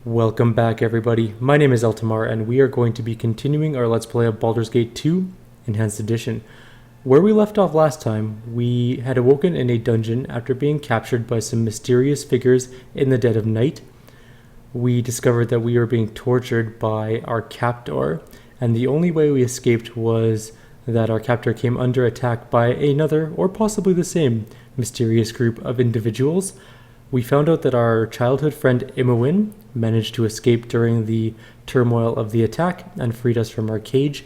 Welcome back, everybody. My name is Eltamar, and we are going to be continuing our Let's Play of Baldur's Gate 2 Enhanced Edition. Where we left off last time, we had awoken in a dungeon after being captured by some mysterious figures in the dead of night. We discovered that we were being tortured by our captor, and the only way we escaped was that our captor came under attack by another, or possibly the same, mysterious group of individuals. We found out that our childhood friend Imowen managed to escape during the turmoil of the attack and freed us from our cage.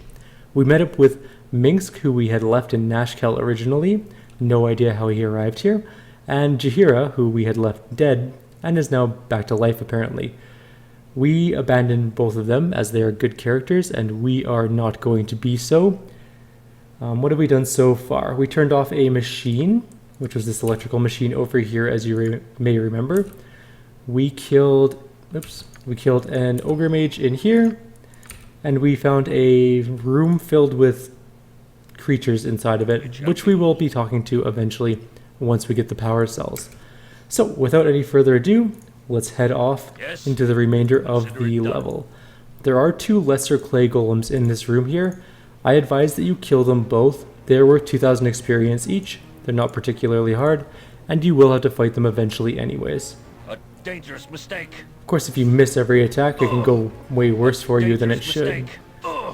We met up with Minsk, who we had left in Nashkel originally, no idea how he arrived here, and Jaheira, who we had left dead and is now back to life apparently. We abandoned both of them as they are good characters, and we are not going to be so. What have we done so far? We turned off a machine, which was this electrical machine over here, as you may remember. We killed an ogre mage in here, and we found a room filled with creatures inside of it, which we will be talking to eventually once we get the power cells. So, without any further ado, let's head off into the remainder of the level. There are two lesser clay golems in this room here. I advise that you kill them both. They're worth 2,000 experience each. They're not particularly hard, and you will have to fight them eventually anyways. A dangerous mistake. Of course, if you miss every attack, it can go way worse for you than it should.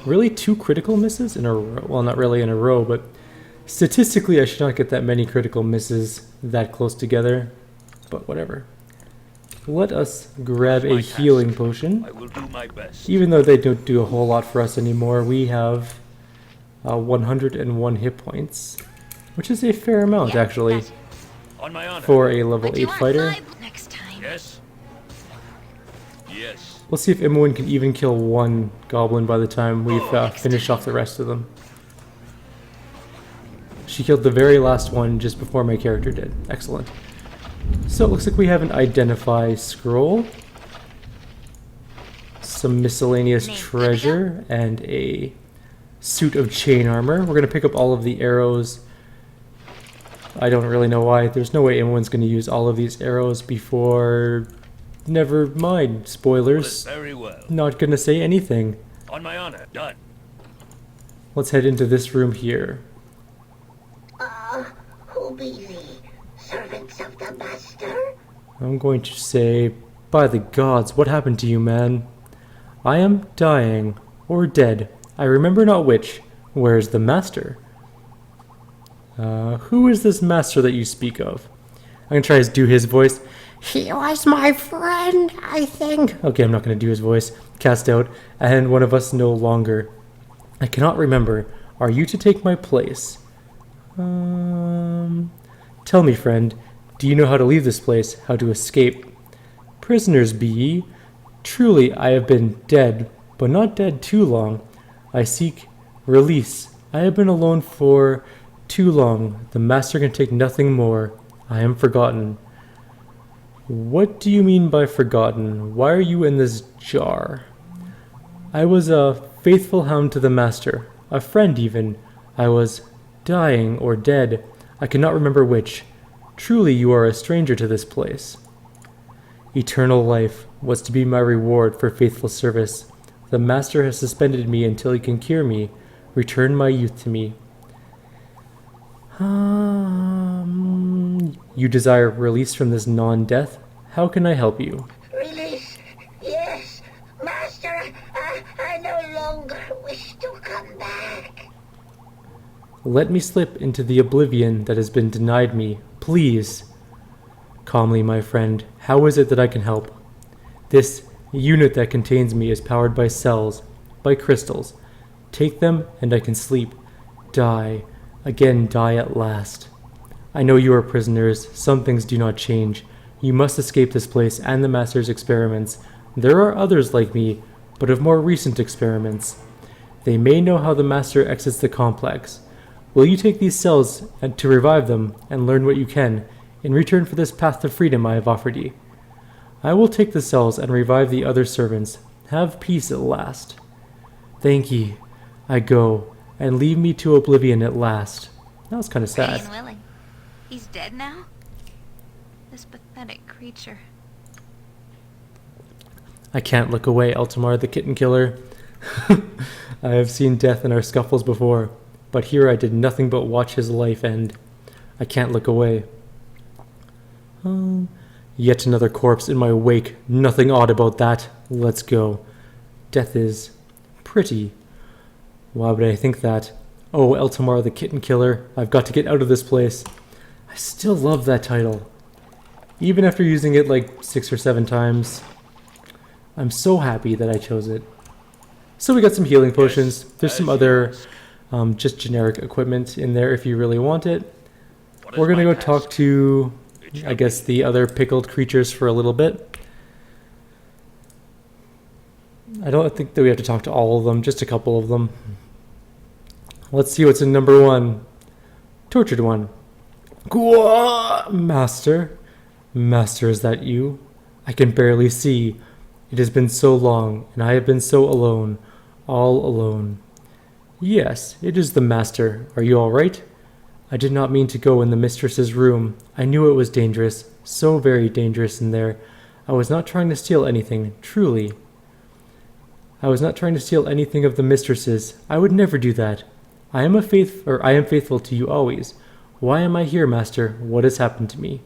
Really, 2 critical misses in a row? Well, not really in a row, but statistically I should not get that many critical misses that close together, but whatever. Let us grab a healing potion. I will do my best. Even though they don't do a whole lot for us anymore, we have 101 hit points, which is a fair amount actually On my honor. for a level 8 fighter. Next time. Yes. Yes. We'll see if Imowen can even kill one goblin by the time we've finished off the rest of them. She killed the very last one just before my character did. Excellent. So it looks like we have an identify scroll, some miscellaneous treasure, and a suit of chain armor. We're going to pick up all of the arrows. I don't really know why. There's no way anyone's going to use all of these arrows before... Never mind. Spoilers. Very well. Not going to say anything. On my honor. Done. Let's head into this room here. Who be thee? Servants of the Master? I'm going to say, by the gods, what happened to you, man? I am dying, or dead. I remember not which. Where's the Master? Who is this Master that you speak of? I'm going to try to do his voice. He was my friend, I think. Okay, I'm not going to do his voice. Cast out, and one of us no longer. I cannot remember. Are you to take my place? Tell me, friend, do you know how to leave this place? How to escape? Prisoners be ye? Truly, I have been dead, but not dead too long. I seek release. I have been alone for too long. The Master can take nothing more. I am forgotten. What do you mean by forgotten? Why are you in this jar? I was a faithful hound to the Master, a friend even. I was dying or dead. I cannot remember which. Truly you are a stranger to this place. Eternal life was to be my reward for faithful service. The Master has suspended me until he can cure me. Return my youth to me. You desire release from this non-death? How can I help you? Release? Yes. Master, I no longer wish to come back. Let me slip into the oblivion that has been denied me, please. Calmly, my friend, how is it that I can help? This unit that contains me is powered by cells, by crystals. Take them and I can sleep. Die. Again, die at last. I know you are prisoners. Some things do not change. You must escape this place and the Master's experiments. There are others like me, but of more recent experiments. They may know how the Master exits the complex. Will you take these cells to revive them and learn what you can, in return for this path to freedom I have offered ye? I will take the cells and revive the other servants. Have peace at last. Thank ye. I go, and leave me to oblivion at last. That was kind of sad. Ready and willing. He's dead now? This pathetic creature. I can't look away, Eltamar the kitten killer. I have seen death in our scuffles before, but here I did nothing but watch his life end. I can't look away. Yet another corpse in my wake. Nothing odd about that. Let's go. Death is pretty. Why would I think that? Oh, Eltamar the kitten killer. I've got to get out of this place. I still love that title. Even after using it like 6 or 7 times. I'm so happy that I chose it. So we got some healing potions. There's some other just generic equipment in there if you really want it. We're going to go talk to, I guess, the other pickled creatures for a little bit. I don't think that we have to talk to all of them, just a couple of them. Let's see what's in number 1. Tortured one. Master. Master, is that you? I can barely see. It has been so long, and I have been so alone. All alone. Yes, it is the Master. Are you all right? I did not mean to go in the mistress's room. I knew it was dangerous. So very dangerous in there. I was not trying to steal anything, truly. I was not trying to steal anything of the mistress's. I would never do that. I am faithful to you always. Why am I here, Master? What has happened to me?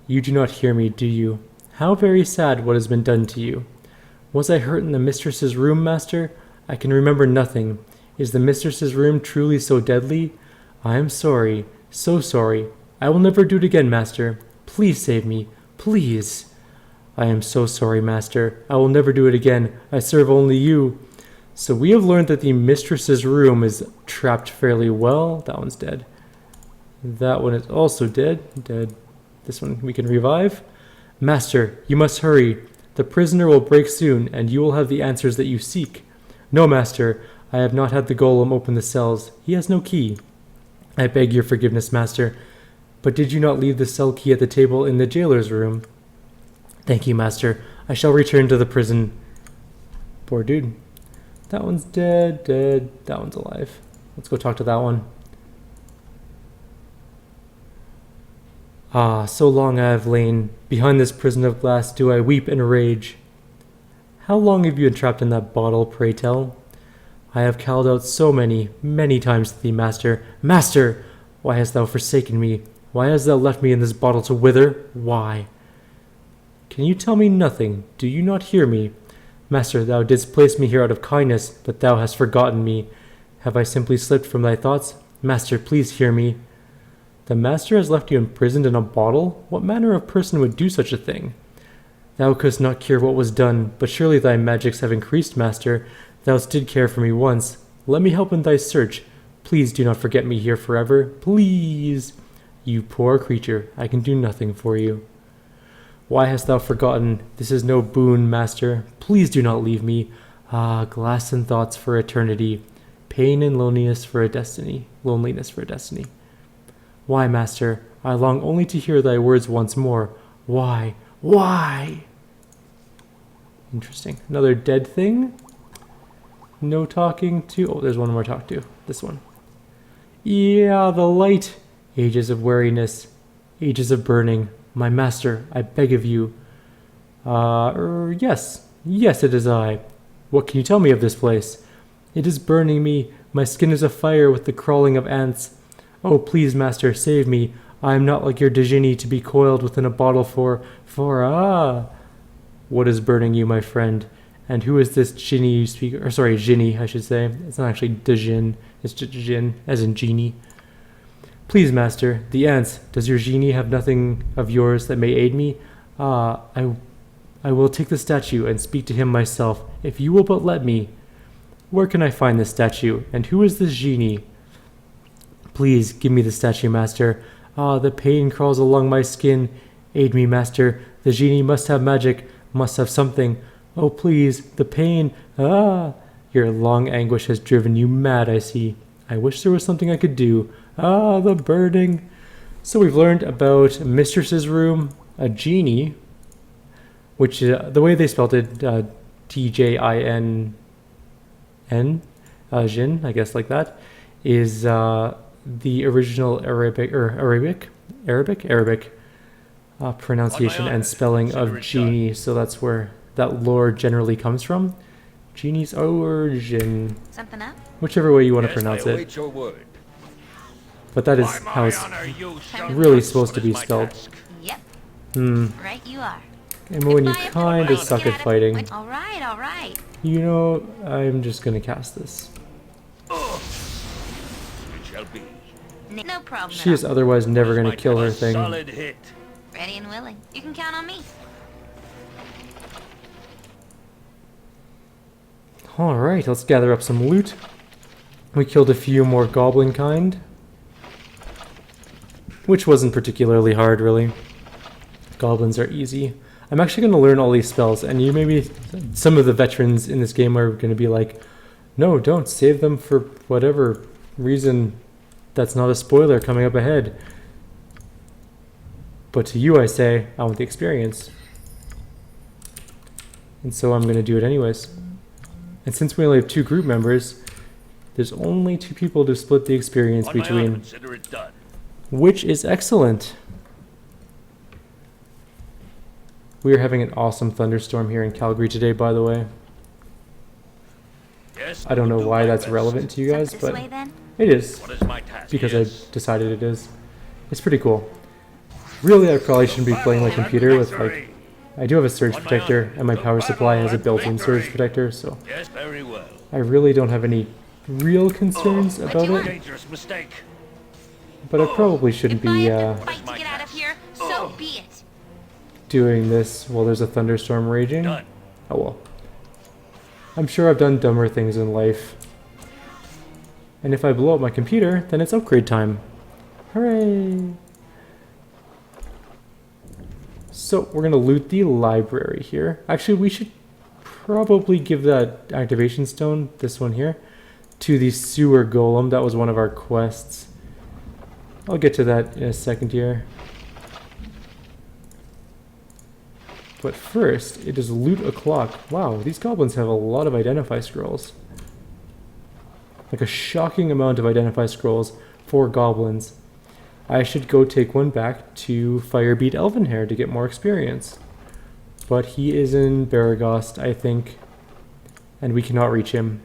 You do not hear me, do you? How very sad what has been done to you. Was I hurt in the mistress's room, Master? I can remember nothing. Is the mistress's room truly so deadly? I am sorry, so sorry. I will never do it again, Master. Please save me, please. I am so sorry, Master. I will never do it again. I serve only you. So we have learned that the mistress's room is trapped fairly well. That one's dead. That one is also dead. Dead. This one we can revive. Master, you must hurry. The prisoner will break soon, and you will have the answers that you seek. No, Master. I have not had the golem open the cells. He has no key. I beg your forgiveness, Master. But did you not leave the cell key at the table in the jailer's room? Thank you, Master. I shall return to the prison. Poor dude. That one's dead, dead. That one's alive. Let's go talk to that one. Ah, so long I have lain. Behind this prison of glass do I weep and rage. How long have you been trapped in that bottle, pray tell? I have called out so many, many times to thee, Master. Master! Why hast thou forsaken me? Why hast thou left me in this bottle to wither? Why? Can you tell me nothing? Do you not hear me? Master, thou didst place me here out of kindness, but thou hast forgotten me. Have I simply slipped from thy thoughts? Master, please hear me. The Master has left you imprisoned in a bottle? What manner of person would do such a thing? Thou couldst not cure what was done, but surely thy magics have increased, Master. Thou did care for me once. Let me help in thy search. Please do not forget me here forever. Please. You poor creature, I can do nothing for you. Why hast thou forgotten? This is no boon, Master. Please do not leave me. Ah, glass and thoughts for eternity. Pain and loneliness for a destiny. Loneliness for a destiny. Why, Master? I long only to hear thy words once more. Why? Why? Interesting. Another dead thing? No talking to... Oh, there's one more to talk to. This one. Yeah, the light. Ages of weariness. Ages of burning. My master, I beg of you. Yes. Yes, it is I. What can you tell me of this place? It is burning me. My skin is afire with the crawling of ants. Oh, please, master, save me. I am not like your Djinn to be coiled within a bottle for... What is burning you, my friend? And who is this Djinn you speak... Or sorry, Djinn, I should say. It's not actually Djinn. It's just Djinn, as in genie. Please, master, the ants. Does your genie have nothing of yours that may aid me? I will take the statue and speak to him myself, if you will but let me. Where can I find this statue, and who is this genie? Please, give me the statue, master. The pain crawls along my skin. Aid me, master. The genie must have magic, must have something. Oh, please, the pain. Your long anguish has driven you mad, I see. I wish there was something I could do. The burning. So we've learned about Mistress's room, a genie, which the way they spelled it, T-J-I-N-N, Djinn, I guess like that, is the original Arabic pronunciation and spelling of genie. So that's where that lore generally comes from. Genie's origin, Something up? whichever way you want to Yes, pronounce I it. await your word. But that is By how my it's honor, you shall really not. supposed to What is be my spelled. task? Yep. Hmm. Right you are. And when you Goodbye, kind of everyone. suck Get at out of- fighting, All right, all right. you know, I'm just gonna cast this. It shall be. No problem. She is otherwise never What is gonna my kill her task? thing. Solid hit. Ready and willing. You can count on me. Alright, let's gather up some loot. We killed a few more goblin kind, which wasn't particularly hard, really. Goblins are easy. I'm actually going to learn all these spells, and you maybe, some of the veterans in this game are going to be like, no, don't, save them for whatever reason that's not a spoiler coming up ahead. But to you I say, I want the experience. And so I'm going to do it anyways. And since we only have 2 group members, there's only 2 people to split the experience On my honor, between, consider it done. which is excellent. We are having an awesome thunderstorm here in Calgary today, by the way. Yes, I don't know will do why my that's best. relevant to you So guys, this but way then? it is, What is my task? because Yes. I decided it is. It's pretty cool. Really, I probably shouldn't be playing my computer with, like, I do have a surge protector, and my power supply has a built-in surge protector, so Yes, very well. I really don't have any real concerns What'd about you it, want? Dangerous mistake. but I probably shouldn't If I be have to fight to get out of here, so be it. doing this while there's a thunderstorm raging. Done. Oh well. I'm sure I've done dumber things in life. And if I blow up my computer, then it's upgrade time. Hooray! So, we're gonna loot the library here. Actually, we should probably give that activation stone, this one here, to the sewer golem. That was one of our quests. I'll get to that in a second here. But first, it is loot o'clock. Wow, these goblins have a lot of identify scrolls. Like a shocking amount of identify scrolls for goblins. I should go take one back to Firebeat Elvenhair to get more experience. But he is in Baragost, I think, and we cannot reach him.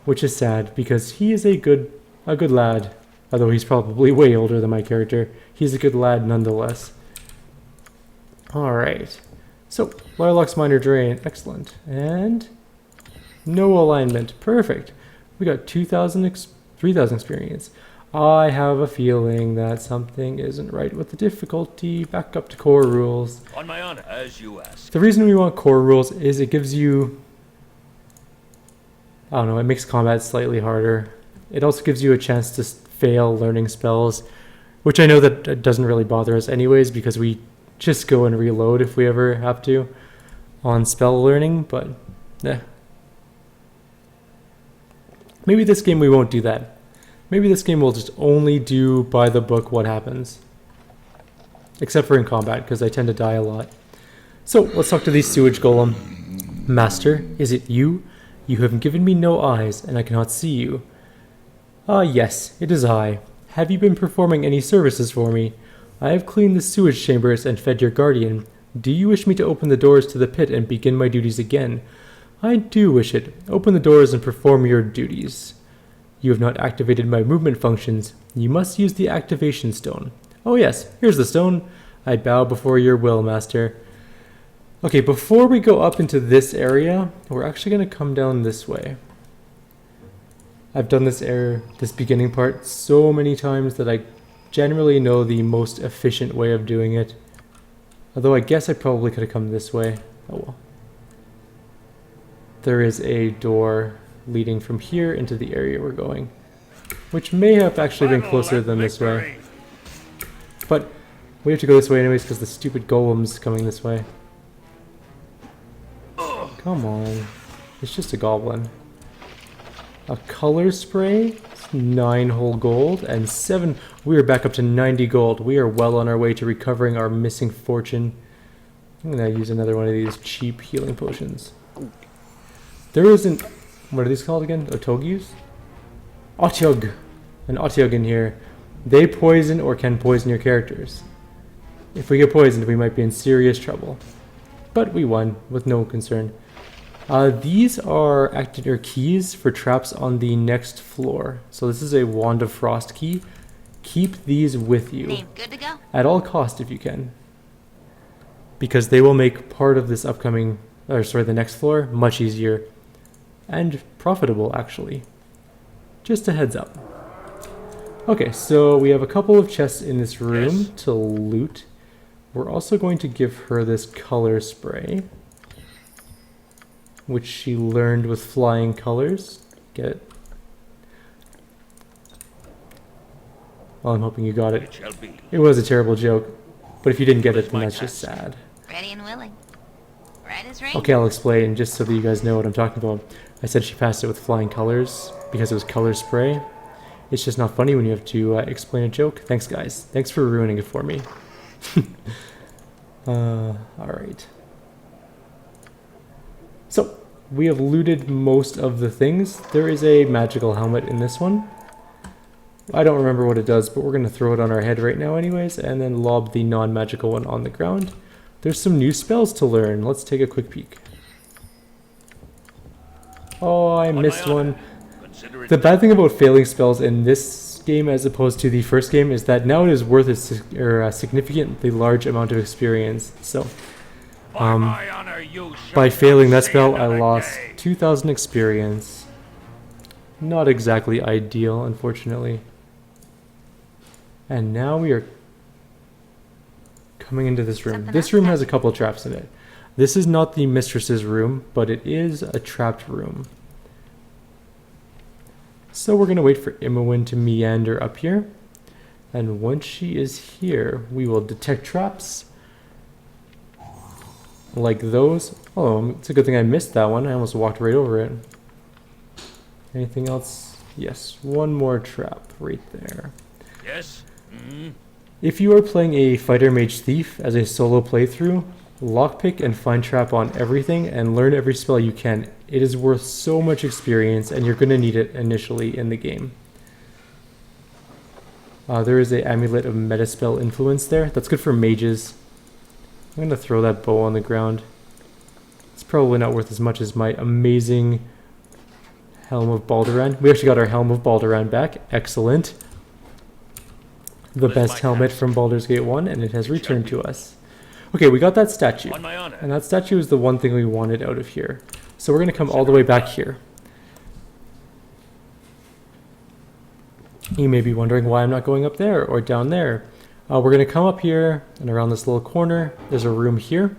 Which is sad, because he is a good lad. Although he's probably way older than my character. He's a good lad nonetheless. Alright. So, Larlock's Minor Drain. Excellent. And no alignment. Perfect. We got 3,000 experience. I have a feeling that something isn't right with the difficulty. Back up to core rules. On my honor, as you ask. The reason we want core rules is it gives you, I don't know, it makes combat slightly harder. It also gives you a chance to fail learning spells, which I know that doesn't really bother us anyways because we just go and reload if we ever have to on spell learning, but maybe this game we won't do that. Maybe this game will just only do by the book what happens. Except for in combat, because I tend to die a lot. So, let's talk to the Sewage Golem. Master, is it you? You have given me no eyes, and I cannot see you. Ah, yes, it is I. Have you been performing any services for me? I have cleaned the sewage chambers and fed your guardian. Do you wish me to open the doors to the pit and begin my duties again? I do wish it. Open the doors and perform your duties. You have not activated my movement functions. You must use the activation stone. Oh yes, here's the stone. I bow before your will, Master. Okay, before we go up into this area, we're actually going to come down this way. I've done this beginning part so many times that I generally know the most efficient way of doing it. Although I guess I probably could have come this way. Oh well. There is a door leading from here into the area we're going, which may have actually been closer than this way. But we have to go this way anyways because the stupid golem's coming this way. Come on. It's just a goblin. A color spray, 9 whole gold, and 7. We are back up to 90 gold. We are well on our way to recovering our missing fortune. I'm going to use another one of these cheap healing potions. There isn't... What are these called again? Otogyus? Otyug. An Otyug in here. They poison or can poison your characters. If we get poisoned, we might be in serious trouble. but we won with no concern. These are keys for traps on the next floor. So this is a Wand of Frost key. Keep these with you Name good to go? at all cost if you can, because they will make part of this the next floor much easier and profitable, actually. Just a heads up. Okay, so we have a couple of chests in this room to loot. We're also going to give her this color spray, which she learned with flying colors. Get it? Well, I'm hoping you got it. It shall be. It was a terrible joke, but if you didn't get it, then that's just sad. Ready and willing. Right as rain. Okay, I'll explain just so that you guys know what I'm talking about. I said she passed it with flying colors because it was color spray. It's just not funny when you have to explain a joke. Thanks, guys. Thanks for ruining it for me. Alright. So, we have looted most of the things. There is a magical helmet in this one. I don't remember what it does, but we're going to throw it on our head right now anyways, and then lob the non-magical one on the ground. There's some new spells to learn. Let's take a quick peek. Oh, I missed one. The bad thing about failing spells in this game as opposed to the first game is that now it is worth a significantly large amount of experience. So, by failing that spell, I lost 2,000 experience. Not exactly ideal, unfortunately. And now we are coming into this room. This room has a couple traps in it. This is not the mistress's room, but it is a trapped room. So we're going to wait for Imowen to meander up here. And once she is here, we will detect traps. Like those. Oh, it's a good thing I missed that one. I almost walked right over it. Anything else? Yes, one more trap right there. Yes. If you are playing a Fighter Mage Thief as a solo playthrough, lockpick and find trap on everything and learn every spell you can. It is worth so much experience and you're going to need it initially in the game. There is an Amulet of Metaspell Influence there. That's good for mages. I'm going to throw that bow on the ground. It's probably not worth as much as my amazing Helm of Balduran. We actually got our Helm of Balduran back. Excellent. The best helmet from Baldur's Gate 1, and it has returned to us. Okay, we got that statue. And that statue is the one thing we wanted out of here. So we're going to come all the way back here. You may be wondering why I'm not going up there or down there. We're going to come up here and around this little corner. There's a room here,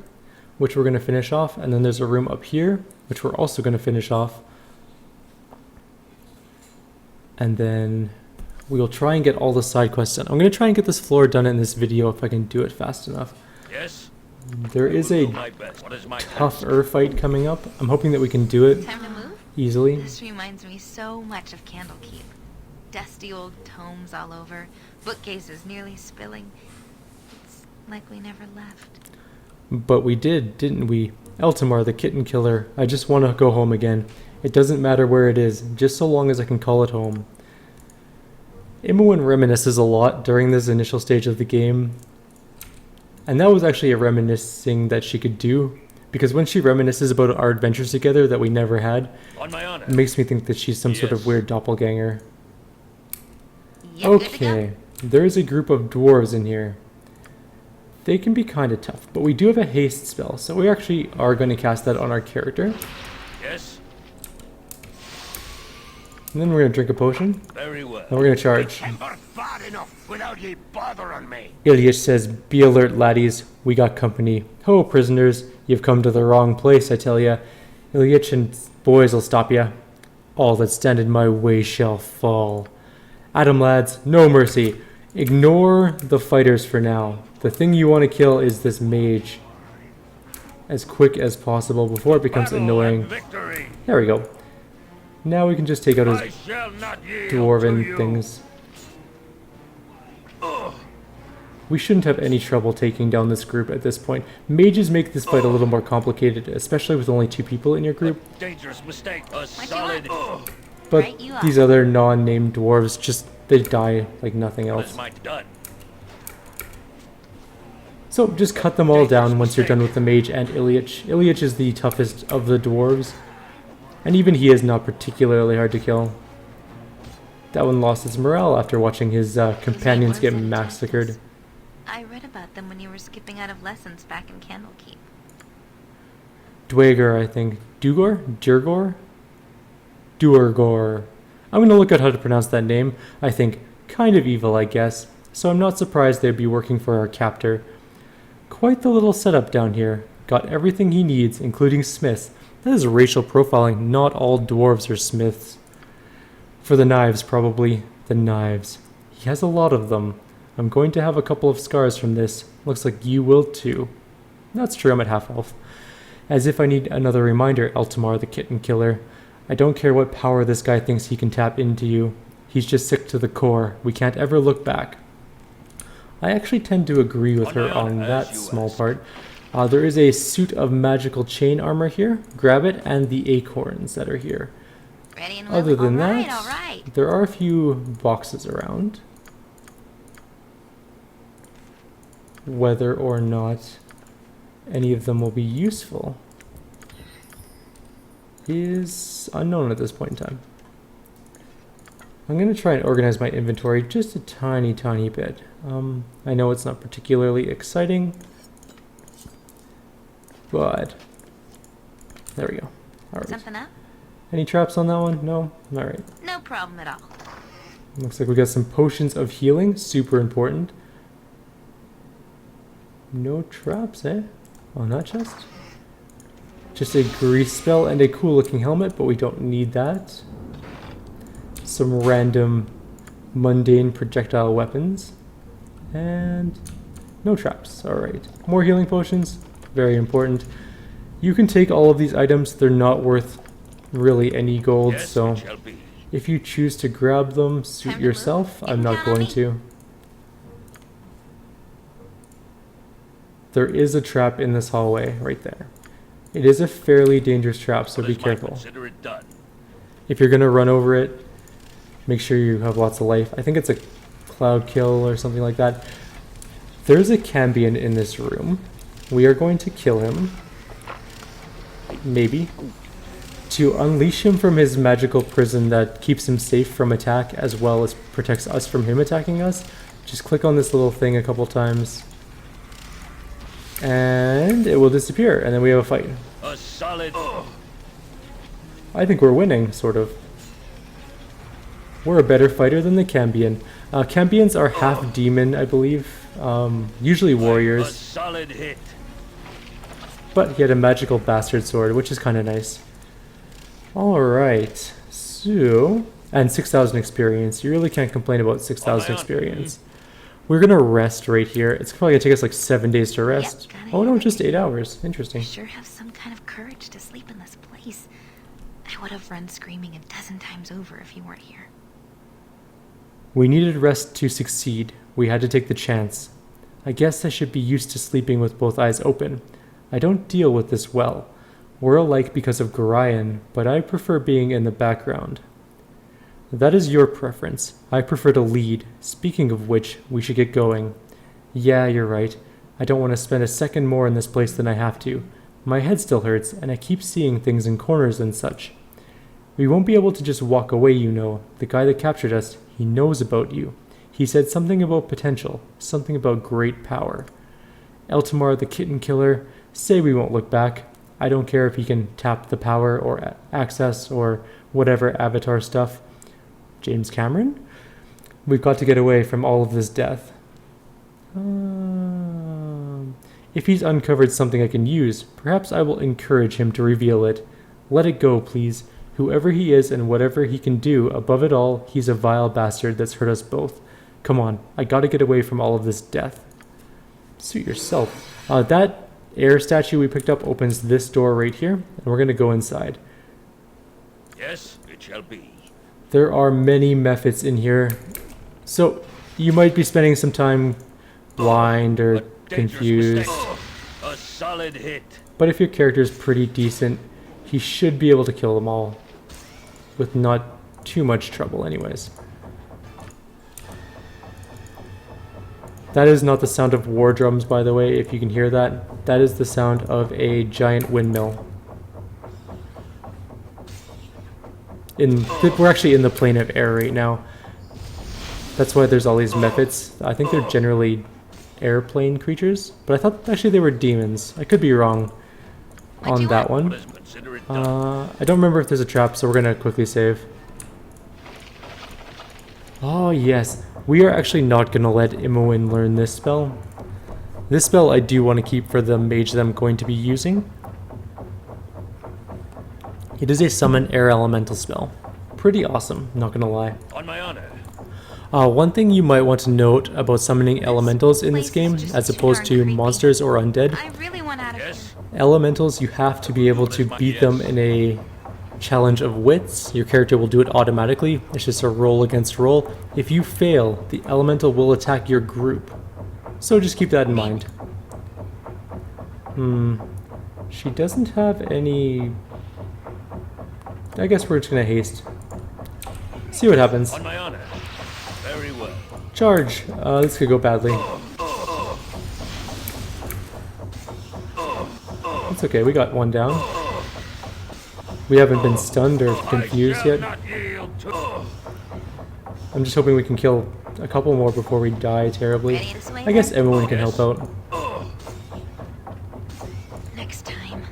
which we're going to finish off. And then there's a room up here, which we're also going to finish off. And then we'll try and get all the side quests done. I'm going to try and get this floor done in this video if I can do it fast enough. Yes. There is a tougher fight coming up. I'm hoping that we can do it Time to move? easily. This reminds me so much of Candlekeep. Dusty old tomes all over, bookcases nearly spilling. It's like we never left. But we did, didn't we? Eltamar, the kitten killer. I just want to go home again. It doesn't matter where it is, just so long as I can call it home. Imowen reminisces a lot during this initial stage of the game. And that was actually a reminiscing that she could do. Because when she reminisces about our adventures together that we never had, it makes me think that she's some sort of weird doppelganger. Okay, there is a group of dwarves in here. They can be kind of tough, but we do have a haste spell, so we actually are going to cast that on our character. Yes. And then we're going to drink a potion. Very well. And we're going to charge. Never far enough without ye bothering me. Ilyich says, "Be alert, laddies. We got company. Ho, prisoners. You've come to the wrong place, I tell ya. Ilyich and boys will stop ya. All that stand in my way shall fall. Adam, lads, no mercy. Ignore the fighters for now. The thing you want to kill is this mage. As quick as possible before it becomes annoying." There we go. Now we can just take out his dwarven things. We shouldn't have any trouble taking down this group at this point. Mages make this fight a little more complicated, especially with only 2 people in your group. Dangerous mistake. A solid. But these other non-named dwarves, just, they die like nothing else. So just cut them all down once you're done with the mage and Ilyich. Ilyich is the toughest of the dwarves, and even he is not particularly hard to kill. That one lost its morale after watching his companions get massacred. I read about them when you were skipping out of lessons back in Candlekeep. Dwager, I think. Dugor? Durgor? Duergor. I'm gonna look at how to pronounce that name. I think kind of evil, I guess. So I'm not surprised they'd be working for our captor. Quite the little setup down here. Got everything he needs, including smiths. That is racial profiling. Not all dwarves are smiths. For the knives, probably. The knives. He has a lot of them. I'm going to have a couple of scars from this. Looks like you will too. That's true, I'm at half health. As if I need another reminder, Eltamar the Kitten Killer. I don't care what power this guy thinks he can tap into you. He's just sick to the core. We can't ever look back. I actually tend to agree with her on that small part. There is a suit of magical chain armor here. Grab it, and the acorns that are here. Ready and Other than all that, right. there are a few boxes around. Whether or not any of them will be useful is unknown at this point in time. I'm going to try and organize my inventory just a tiny bit. I know it's not particularly exciting, but there we go. All right. Something up? Any traps on that one? No? All right. No problem at all. Looks like we got some potions of healing, super important. No traps, eh? On that chest? Just a grease spell and a cool looking helmet, but we don't need that. Some random mundane projectile weapons. And no traps. Alright. More healing potions. Very important. You can take all of these items. They're not worth really any gold, Yes, so it shall be. if you choose to grab them, suit Time to yourself. move. I'm not Follow going me. to. There is a trap in this hallway right there. It is a fairly dangerous trap, so be Others might careful. Consider it done. If you're going to run over it, make sure you have lots of life. I think it's a cloud kill or something like that. There's a Cambion in this room. We are going to kill him. Maybe. To unleash him from his magical prison that keeps him safe from attack as well as protects us from him attacking us, just click on this little thing a couple times. And it will disappear, and then we have a fight. A solid. I think we're winning, sort of. We're a better fighter than the Cambion. Cambions are half demon, I believe. Usually A warriors. solid hit. But he had a magical bastard sword, which is kind of nice. Alright, so... And 6,000 experience. You really can't complain about 6,000 experience. We're gonna rest right here. It's probably gonna take us like 7 days to rest. gotta Oh no, have it. just 8 hours. Interesting. You sure have some kind of courage to sleep in this place. I would have run screaming a dozen times over if you weren't here. We needed rest to succeed. We had to take the chance. I guess I should be used to sleeping with both eyes open. I don't deal with this well. We're alike because of Gorion, but I prefer being in the background. That is your preference. I prefer to lead. Speaking of which, we should get going. Yeah, you're right. I don't want to spend a second more in this place than I have to. My head still hurts, and I keep seeing things in corners and such. We won't be able to just walk away, you know. The guy that captured us, he knows about you. He said something about potential, something about great power. Eltamar the Kitten Killer, say we won't look back. I don't care if he can tap the power or access or whatever avatar stuff. James Cameron? We've got to get away from all of this death. If he's uncovered something I can use, perhaps I will encourage him to reveal it. Let it go, please. Whoever he is and whatever he can do, above it all, he's a vile bastard that's hurt us both. Come on, I gotta get away from all of this death. Suit yourself. That air statue we picked up opens this door right here, and we're gonna go inside. Yes, it shall be. There are many Mephits in here, so you might be spending some time blind or A dangerous confused. mistake. A solid hit. But if your character is pretty decent, he should be able to kill them all with not too much trouble anyways. That is not the sound of war drums, by the way, if you can hear that. That is the sound of a giant windmill. We're actually in the plane of air right now. That's why there's all these Mephits. I think they're generally airplane creatures, but I thought actually they were demons. I could be wrong on that one. I don't remember if there's a trap, so we're gonna quickly save. Oh yes, we are actually not gonna let Imoen learn this spell. This spell I do want to keep for the mage that I'm going to be using. It is a summon air elemental spell. Pretty awesome, not gonna lie. On my honor. One thing you might want to note about summoning elementals in this game, as opposed to monsters or undead, I really want out of here. elementals you have to be able to beat them in a challenge of wits. Your character will do it automatically. It's just a roll against roll. If you fail, the elemental will attack your group. So just keep that in mind. She doesn't have any... I guess we're just gonna haste. See what happens. On my honor. Very well. Charge! This could go badly. It's okay, we got one down. We haven't been stunned or confused yet. I'm just hoping we can kill a couple more before we die terribly. I guess everyone can help out. Next time.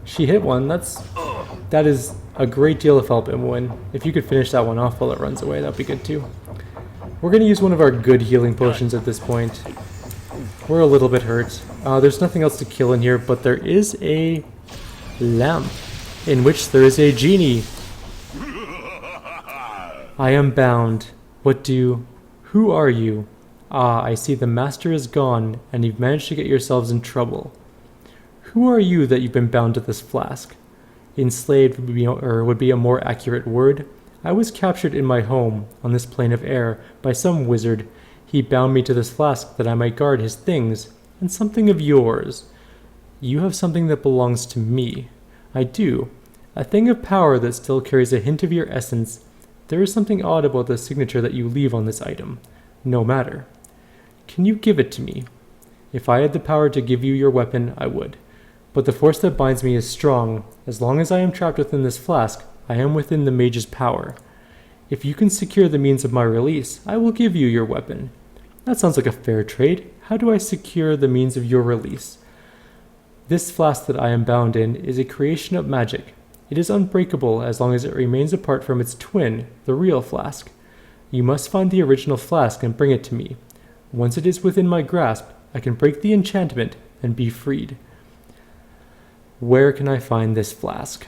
She hit one, that is a great deal of help, Imoen. If you could finish that one off while it runs away, that'd be good too. We're gonna use one of our good healing potions at this point. We're a little bit hurt. There's nothing else to kill in here, but there is a lamp in which there is a genie. I am bound. Who are you? Ah, I see the master is gone, and you've managed to get yourselves in trouble. Who are you that you've been bound to this flask? Enslaved would be a more accurate word. I was captured in my home, on this plane of air, by some wizard. He bound me to this flask that I might guard his things, and something of yours. You have something that belongs to me. I do. A thing of power that still carries a hint of your essence. There is something odd about the signature that you leave on this item. No matter. Can you give it to me? If I had the power to give you your weapon, I would. But the force that binds me is strong. As long as I am trapped within this flask, I am within the mage's power. If you can secure the means of my release, I will give you your weapon. That sounds like a fair trade. How do I secure the means of your release? This flask that I am bound in is a creation of magic. It is unbreakable as long as it remains apart from its twin, the real flask. You must find the original flask and bring it to me. Once it is within my grasp, I can break the enchantment and be freed. Where can I find this flask?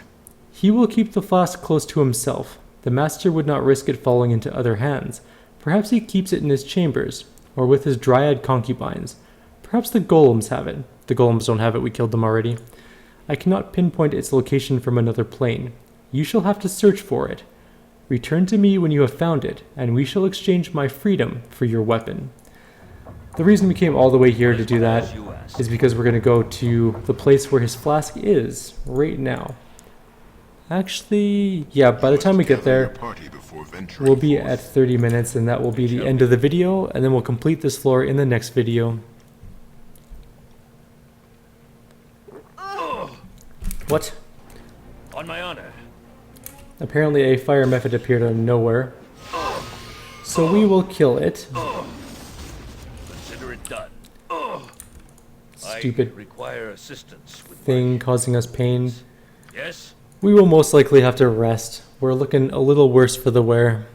He will keep the flask close to himself. The master would not risk it falling into other hands. Perhaps he keeps it in his chambers, or with his dryad concubines. Perhaps the golems have it. The golems don't have it, we killed them already. I cannot pinpoint its location from another plane. You shall have to search for it. Return to me when you have found it, and we shall exchange my freedom for your weapon. The reason we came all the way here to do that is because we're going to go to the place where his flask is right now. Actually, yeah, by the time we get there, we'll be at 30 minutes, and that will be the end of the video, and then we'll complete this floor in the next video. What? On my honor. Apparently a fire mephit appeared out of nowhere. So we will kill it. Consider it done. Stupid I require assistance with thing causing us pain. Yes? We will most likely have to rest. We're looking a little worse for the wear.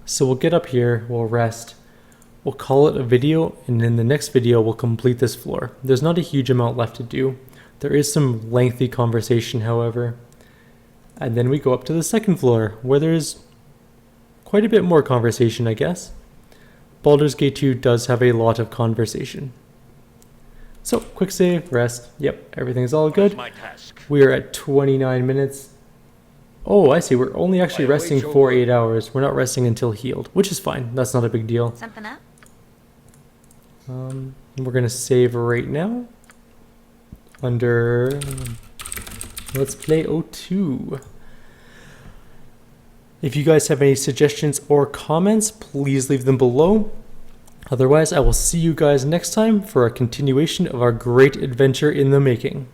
So we'll get up here, we'll rest. We'll call it a video, and in the next video we'll complete this floor. There's not a huge amount left to do. There is some lengthy conversation, however. And then we go up to the second floor, where there's quite a bit more conversation, I guess. Baldur's Gate 2 does have a lot of conversation. So, quick save, rest. Yep, everything's all good. My task. We are at 29 minutes. Oh, I see. We're only actually resting for 8 hours. We're not resting until healed, which is fine. That's not a big deal. Something up? We're going to save right now. Under Let's Play 02. If you guys have any suggestions or comments, please leave them below. Otherwise, I will see you guys next time for a continuation of our great adventure in the making.